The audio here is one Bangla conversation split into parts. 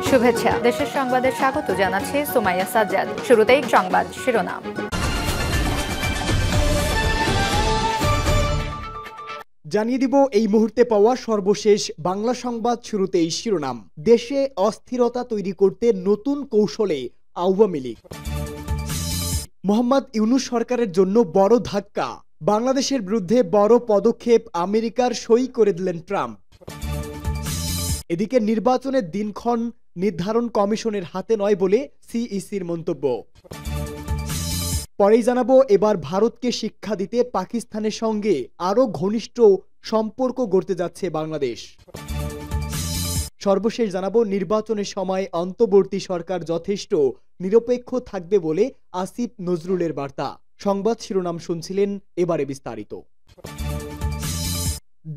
শুভেচ্ছা। দেশের সংবাদে স্বাগত জানাচ্ছি সুমাইয়া সাজ্জাদ। শুরুতেই সংবাদ শিরোনাম। জানিয়ে দিব এই মুহূর্তে পাওয়া সর্বশেষ বাংলা সংবাদ। শুরুতেই শিরোনাম। দেশে অস্থিরতা তৈরি করতে নতুন কৌশলে আওয়ামী লীগ। মোহাম্মদ ইউনূস সরকারের জন্য বড় ধাক্কা, বাংলাদেশের বিরুদ্ধে বড় পদক্ষেপ আমেরিকার, সই করে দিলেন ট্রাম্প। এদিকে নির্বাচনের দিনক্ষণ নির্ধারণ কমিশনের হাতে নয় বলে সিইসির মন্তব্য। পরেই জানাবো, এবার ভারতকে শিক্ষা দিতে পাকিস্তানের সঙ্গে আরো ঘনিষ্ঠ সম্পর্ক গড়তে যাচ্ছে বাংলাদেশ। সর্বশেষ জানাবো, নির্বাচনের সময় অন্তর্বর্তী সরকার যথেষ্ট নিরপেক্ষ থাকবে বলে আসিফ নজরুলের বার্তা। সংবাদ শিরোনাম শুনছিলেন, এবারে বিস্তারিত।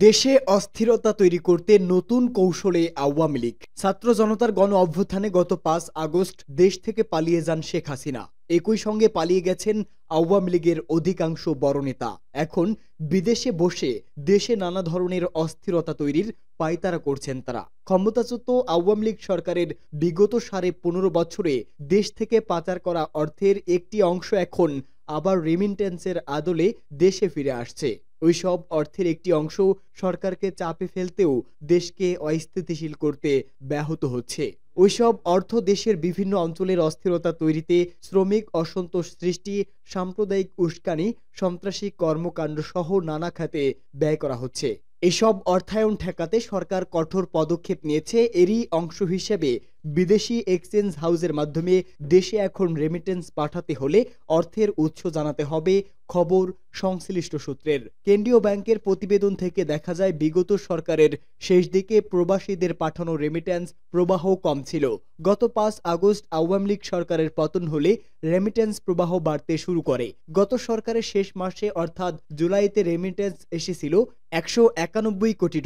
দেশে অস্থিরতা তৈরি করতে নতুন কৌশলে আওয়ামী লীগ। ছাত্র জনতার গণ অভ্যুত্থানে গত 5 আগস্ট দেশ থেকে পালিয়ে যান শেখ হাসিনা। একই সঙ্গে পালিয়ে গেছেন আওয়ামী লীগের অধিকাংশ বড় নেতা। এখন বিদেশে বসে দেশে নানা ধরনের অস্থিরতা তৈরির পায়তারা করছেন তারা। ক্ষমতাচ্যুত আওয়ামী লীগ সরকারের বিগত 15.5 বছরে দেশ থেকে পাচার করা অর্থের একটি অংশ এখন আবার রেমিটেন্সের আদলে দেশে ফিরে আসছে। ওই সব অর্থের একটি অংশ সরকারকে চাপে ফেলতেও দেশকে অস্থিতিশীল করতে ব্যাহত হচ্ছে। ওইসব অর্থ দেশের বিভিন্ন অঞ্চলের অস্থিরতা তৈরিতে, শ্রমিক অসন্তোষ সৃষ্টি, সাম্প্রদায়িক উস্কানি, সন্ত্রাসী কর্মকাণ্ড সহ নানা খাতে ব্যয় করা হচ্ছে। এসব অর্থায়ন ঠেকাতে সরকার কঠোর পদক্ষেপ নিয়েছে। এরই অংশ হিসেবে বিদেশি এক্সচেঞ্জ হাউসের মাধ্যমে দেশে এখন রেমিটেন্স পাঠাতে হলে অর্থের উৎস জানাতে হবে। খবর সংশ্লিষ্ট সূত্রের। কেন্দ্রীয় ব্যাংকের প্রতিবেদন থেকে দেখা যায়, বিগত সরকারের শেষ দিকে প্রবাসীদের পাঠানো রেমিটেন্স প্রবাহ কম ছিল। গত 5 আগস্ট আওয়ামী লীগ সরকারের পতন হলে রেমিটেন্স প্রবাহ বাড়তে শুরু করে। গত সরকারের শেষ মাসে অর্থাৎ জুলাইতে রেমিটেন্স এসেছিল $191 কোটি,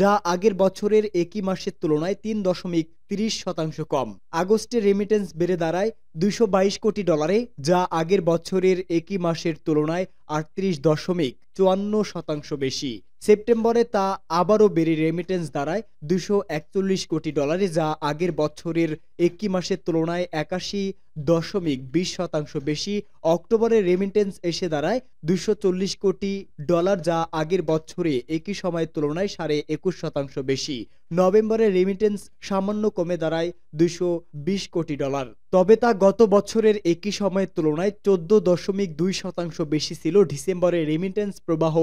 যা আগের বছরের একই মাসের তুলনায় 3.30% কম। আগস্টে রেমিটেন্স বেড়ে দাঁড়ায় $222 কোটি, যা আগের বছরের একই মাসের তুলনায় 38.54% বেশি। সেপ্টেম্বরে তা আবারও বেড়ে রেমিটেন্স দাঁড়ায় $241 কোটি, যা আগের বছরের একই মাসের তুলনায় 81.20% বেশি। অক্টোবরে রেমিটেন্স এসে দাঁড়ায় $240 কোটি, যা আগের বছরে একই সময়ের তুলনায় 21.5% বেশি। নভেম্বরে রেমিটেন্স সামান্য কমে দাঁড়ায় $220 কোটি, তবে তা গত বছরের একই সময়ের তুলনায় 14.2% বেশি ছিল। ডিসেম্বরে রেমিটেন্স প্রবাহ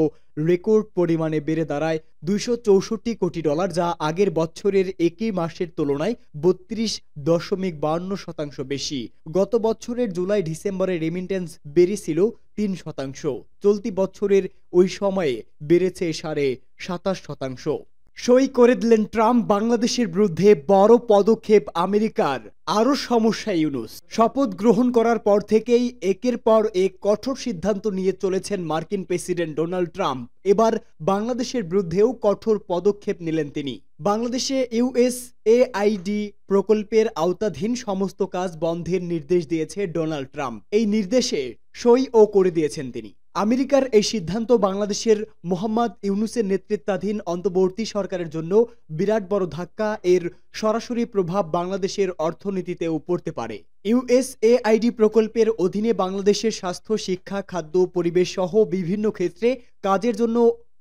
রেকর্ড পরিমাণে বেড়ে দাঁড়ায় $264 কোটি, যা আগের বছরের একই মাসের তুলনায় 32.52% বেশি। গত বছরের জুলাই ডিসেম্বরে রেমিটেন্স বেড়েছিল 3%। চলতি বছরের ওই সময়ে বেড়েছে 27.5%। সই করে দিলেন ট্রাম্প, বাংলাদেশের বিরুদ্ধে বড় পদক্ষেপ আমেরিকার, আরও সমস্যা ইউনূস। শপথ গ্রহণ করার পর থেকেই একের পর এক কঠোর সিদ্ধান্ত নিয়ে চলেছেন মার্কিন প্রেসিডেন্ট ডোনাল্ড ট্রাম্প। এবার বাংলাদেশের বিরুদ্ধেও কঠোর পদক্ষেপ নিলেন তিনি। বাংলাদেশে USAID প্রকল্পের আওতাধীন সমস্ত কাজ বন্ধের নির্দেশ দিয়েছে ডোনাল্ড ট্রাম্প। এই নির্দেশে সইও করে দিয়েছেন তিনি। আমেরিকার এই সিদ্ধান্ত বাংলাদেশের মোহাম্মদ ইউনূসের নেতৃত্বাধীন অন্তর্বর্তী সরকারের জন্য বিরাট বড় ধাক্কা। এর সরাসরি প্রভাব বাংলাদেশের অর্থনীতিতেও পড়তে পারে। USAID প্রকল্পের অধীনে বাংলাদেশের স্বাস্থ্য, শিক্ষা, খাদ্য, পরিবেশ সহ বিভিন্ন ক্ষেত্রে কাজের জন্য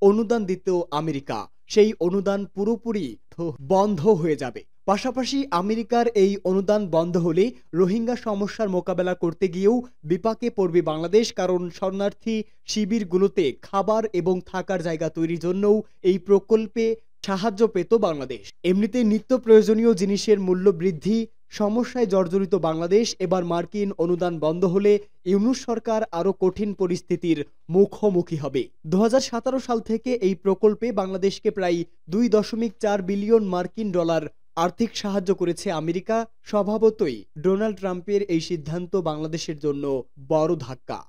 অনুদান দিত আমেরিকা। সেই অনুদান পুরোপুরি বন্ধ হয়ে যাবে। পাশাপাশি আমেরিকার এই অনুদান বন্ধ হলে রোহিঙ্গা সমস্যার মোকাবেলা করতে গিয়েও বিপাকে পড়বে বাংলাদেশ। কারণ শরণার্থী শিবিরগুলোতে খাবার এবং থাকার জায়গা তৈরির জন্যও এই প্রকল্পে সাহায্য পেত বাংলাদেশ। এমনিতে নিত্য প্রয়োজনীয় জিনিসের মূল্য বৃদ্ধি সমস্যায় জর্জরিত বাংলাদেশ। এবার মার্কিন অনুদান বন্ধ হলে ইউনূস সরকার আরও কঠিন পরিস্থিতির মুখোমুখি হবে। 2017 সাল থেকে এই প্রকল্পে বাংলাদেশকে প্রায় $2.4 বিলিয়ন মার্কিন আর্থিক সাহায্য করেছে আমেরিকা। স্বভাবতই ডোনাল্ড ট্রাম্পের এই সিদ্ধান্ত বাংলাদেশের জন্য বড় ধাক্কা।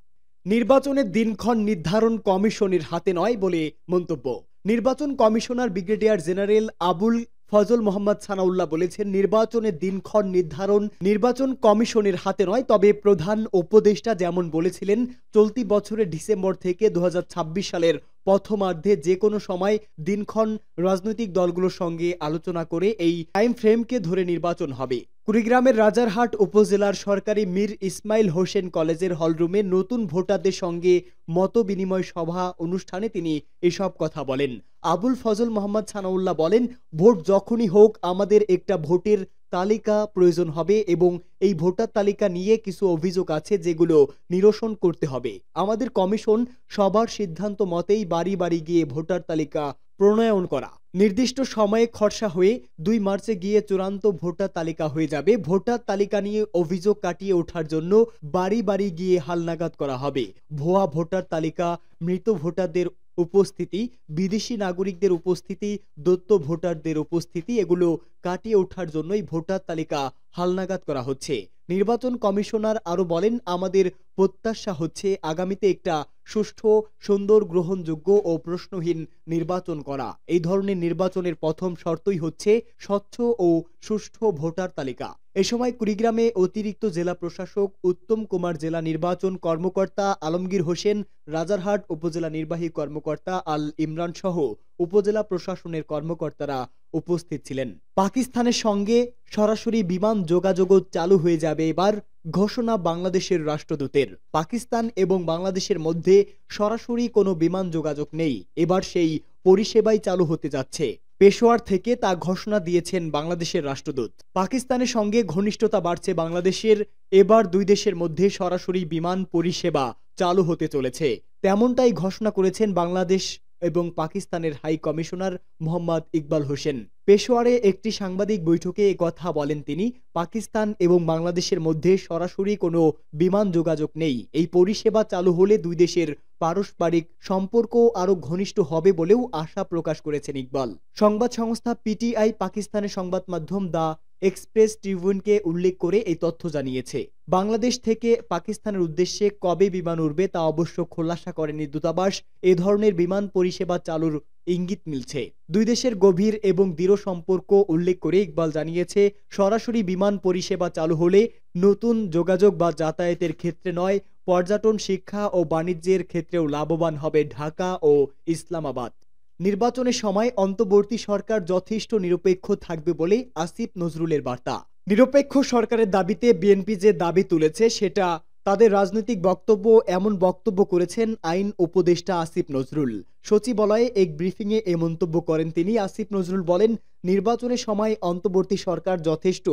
নির্বাচনের দিনক্ষণ নির্ধারণ কমিশনের হাতে নয় বলে মন্তব্য। নির্বাচন commissioner brigadier general Abul Fazal Mohammad Sanaullah বলেছেন, নির্বাচনের দিনক্ষণ নির্ধারণ নির্বাচন কমিশনের হাতে নয়, তবে প্রধান উপদেষ্টা যেমন বলেছিলেন চলতি বছরের ডিসেম্বর থেকে 2026 সালের প্রথমার্ধে যে কোনো সময় দিনক্ষণ রাজনৈতিক দলগুলোর সঙ্গে আলোচনা করে এই টাইম ফ্রেমকে ধরে নির্বাচন হবে। কুড়িগ্রামের রাজারহাট উপজেলার সরকারি মীর ইসমাইল হোসেন কলেজের হলরুমে নতুন ভোটারদের সঙ্গে মতবিনিময় সভা অনুষ্ঠানে তিনি এসব কথা বলেন। আবুল ফজল মোহাম্মদ সানাউল্লাহ বলেন, ভোট যখনই হোক আমাদের একটা ভোটের তালিকা প্রয়োজন হবে এবং এই ভোটার তালিকা নিয়ে কিছু অভিযোগ আছে যেগুলো নিরসন করতে হবে। আমাদের কমিশন সবার সিদ্ধান্ত মতেই বাড়ি বাড়ি গিয়ে ভোটার তালিকা প্রণয়ন করা। নির্দিষ্ট সময়ে খসড়া হয়ে 2 মার্চে গিয়ে চূড়ান্ত ভোটার তালিকা হয়ে যাবে। ভোটার তালিকা নিয়ে অভিযোগ কাটিয়ে ওঠার জন্য বাড়ি বাড়ি গিয়ে হালনাগাদ করা হবে। ভুয়া ভোটার তালিকা, মৃত ভোটারদের উপস্থিতি, বিদেশি নাগরিকদের উপস্থিতি, দত্ত ভোটারদের উপস্থিতি এগুলো কাটিয়ে ওঠার জন্যই ভোটার তালিকা হালনাগাদ করা হচ্ছে। নির্বাচন কমিশনার আরো বলেন, আমাদের প্রত্যাশা হচ্ছে আগামীতে একটা সুষ্ঠু, সুন্দর, গ্রহণযোগ্য ও প্রশ্নহীন নির্বাচন করা। এই ধরনের নির্বাচনের প্রথম শর্তই হচ্ছে স্বচ্ছ ও সুষ্ঠু ভোটার তালিকা। এ সময় কুড়িগ্রামে অতিরিক্ত জেলা প্রশাসক উত্তম কুমার, জেলা নির্বাচন কর্মকর্তা আলমগীর হোসেন, রাজারহাট উপজেলা নির্বাহী কর্মকর্তা আল ইমরান সহ উপজেলা প্রশাসনের কর্মকর্তারা উপস্থিত ছিলেন। পাকিস্তানের সঙ্গে সরাসরি বিমান যোগাযোগ চালু হয়ে যাবে এবার, ঘোষণা বাংলাদেশের রাষ্ট্রদূতের। পাকিস্তান এবং বাংলাদেশের মধ্যে সরাসরি কোনো বিমান যোগাযোগ নেই, এবার সেই পরিষেবাই চালু হতে যাচ্ছে। পেশোয়ার থেকে তা ঘোষণা দিয়েছেন বাংলাদেশের রাষ্ট্রদূত। পাকিস্তানের সঙ্গে ঘনিষ্ঠতা বাড়ছে বাংলাদেশের, এবার দুই দেশের মধ্যে সরাসরি বিমান পরিষেবা চালু হতে চলেছে, তেমনটাই ঘোষণা করেছেন বাংলাদেশ এবং পাকিস্তানের হাই কমিশনার মোহাম্মদ ইকবাল হোসেন। পেশোয়ারে একটি সাংবাদিক বৈঠকে কথা বলেন তিনি। পাকিস্তান এবং বাংলাদেশের মধ্যে সরাসরি কোনো বিমান যোগাযোগ নেই। এই পরিষেবা চালু হলে দুই দেশের পারস্পরিক সম্পর্ক আরো ঘনিষ্ঠ হবে বলেও আশা প্রকাশ করেছেন ইকবাল। সংবাদ সংস্থা পিটিআই পাকিস্তানের সংবাদ মাধ্যম দ্য এক্সপ্রেস ট্রিবিউনকে উল্লেখ করে এই তথ্য জানিয়েছে। বাংলাদেশ থেকে পাকিস্তানের উদ্দেশ্যে কবে বিমান উড়বে তা অবশ্য খোলাসা করেনি দূতাবাস। এ ধরনের বিমান পরিষেবা চালুর ইঙ্গিত মিলছে। দুই দেশের গভীর এবং দৃঢ় সম্পর্ক উল্লেখ করে ইকবাল জানিয়েছে, সরাসরি বিমান পরিষেবা চালু হলে নতুন যোগাযোগ বা যাতায়াতের ক্ষেত্রে নয়, পর্যটন, শিক্ষা ও বাণিজ্যের ক্ষেত্রেও লাভবান হবে ঢাকা ও ইসলামাবাদ। নির্বাচনের সময় অন্তর্বর্তী সরকার যথেষ্ট নিরপেক্ষ থাকবে বলে আসিফ নজরুলের বার্তা। নিরপেক্ষ সরকারের দাবিতে বিএনপি যে দাবি তুলেছে সেটা তাদের রাজনৈতিক বক্তব্য, এমন বক্তব্য করেছেন আইন উপদেষ্টা আসিফ নজরুল। সচিবালয়ে এক ব্রিফিংয়ে এ মন্তব্য করেন তিনি। আসিফ নজরুল বলেন, নির্বাচনের সময় অন্তর্বর্তী সরকার যথেষ্ট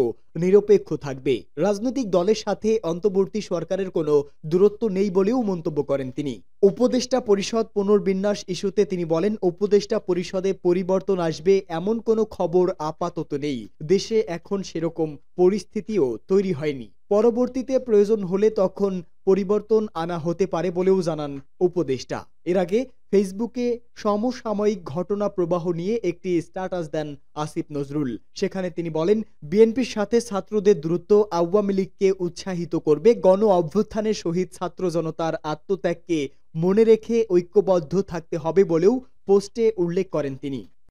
নিরপেক্ষ থাকবে। রাজনৈতিক দলের সাথে অন্তর্বর্তী সরকারের কোনো দূরত্ব নেই বলেও মন্তব্য করেন তিনি। উপদেষ্টা পরিষদ পুনর্বিন্যাস ইস্যুতে তিনি বলেন, উপদেষ্টা পরিষদে পরিবর্তন আসবে এমন কোনো খবর আপাতত নেই। দেশে এখন সেরকম পরিস্থিতিও তৈরি হয়নি। পরবর্তীতে প্রয়োজন হলে তখন পরিবর্তন আনা হতে পারে বলেও জানান উপদেষ্টা। এর আগে ফেসবুকে সমসাময়িক ঘটনা প্রবাহ নিয়ে একটি স্ট্যাটাস দেন আসিফ নজরুল। সেখানে তিনি বলেন, বিএনপির সাথে ছাত্রদের দূরত্ব আওয়ামী লীগকে উৎসাহিত করবে। গণ অভ্যুত্থানের শহীদ ছাত্র জনতার আত্মত্যাগকে মনে রেখে ঐক্যবদ্ধ থাকতে হবে বলেও পোস্টে উল্লেখ করেন তিনি।